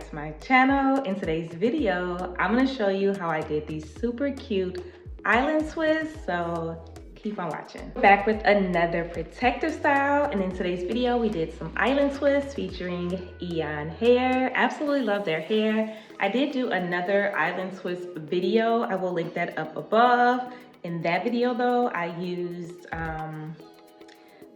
back to my channel. In today's video, I'm gonna show you how I did these super cute island twists, so keep on watching. Back with another protective style, and in today's video, we did some island twists featuring Eayon hair. Absolutely love their hair. I did do another island twist video. I will link that up above. In that video though, I used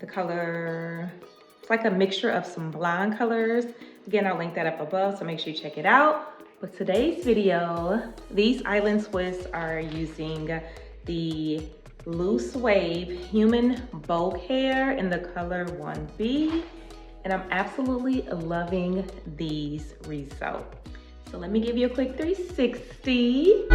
the color, it's like a mixture of some blonde colors. Again, I'll link that up above, so make sure you check it out. But today's video, these island twists are using the loose wave human bow hair in the color 1B, and I'm absolutely loving these results. So let me give you a quick 360.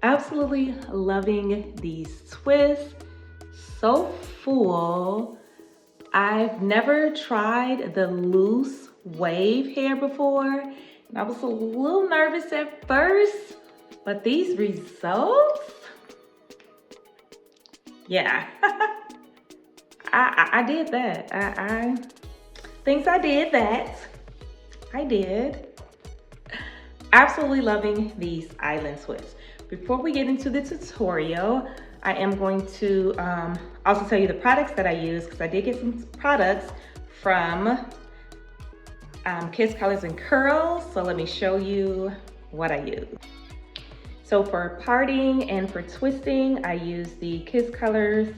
Absolutely loving these twists. So full. I've never tried the loose wave hair before, and I was a little nervous at first, but these results, yeah. I did that. I did. Absolutely loving these island twists. Before we get into the tutorial, I am going to also tell you the products that I use, because I did get some products from Kiss Colors and Curls. So let me show you what I use. So for parting and for twisting, I use the Kiss Colors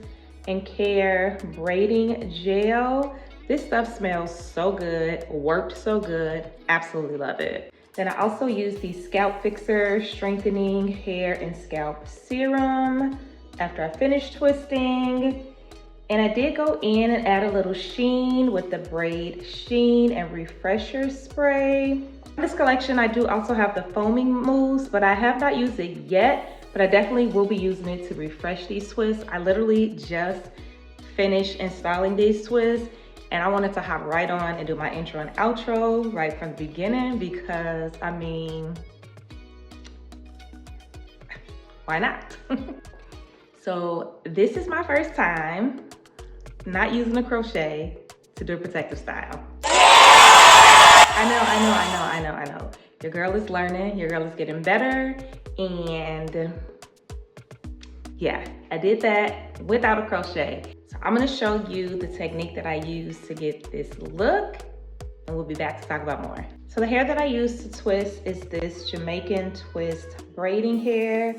and Care braiding gel. This stuff smells so good, worked so good, absolutely love it. Then I also use the Scalp Fixer Strengthening Hair and Scalp Serum after I finished twisting. And I did go in and add a little sheen with the Braid Sheen and Refresher Spray. In this collection, I do also have the foaming mousse, but I have not used it yet, but I definitely will be using it to refresh these twists. I literally just finished installing these twists, and I wanted to hop right on and do my intro and outro right from the beginning, because I mean, why not? So this is my first time not using a crochet to do a protective style. I know. Your girl is learning, your girl is getting better, and yeah, I did that without a crochet. So I'm gonna show you the technique that I use to get this look, and we'll be back to talk about more. So the hair that I use to twist is this Jamaican twist braiding hair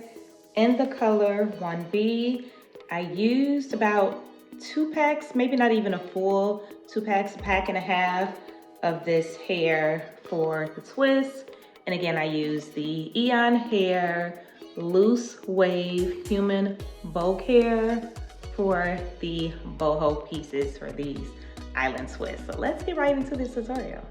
in the color 1B. I used about 2 packs, maybe not even a full 2 packs, a pack and a half of this hair for the twist. And again, I use the Eayon hair loose wave human bow hair for the boho pieces for these island twists. So let's get right into this tutorial.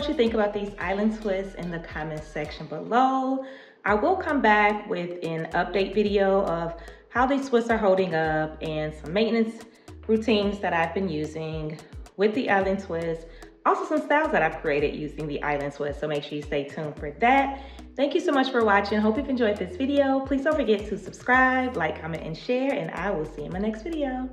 what you think about these island twists in the comments section below. I will come back with an update video of how these twists are holding up and some maintenance routines that I've been using with the island twist. Also some styles that I've created using the island twist, so make sure you stay tuned for that. Thank you so much for watching. Hope you've enjoyed this video. Please don't forget to subscribe, like, comment, and share, and I will see you in my next video.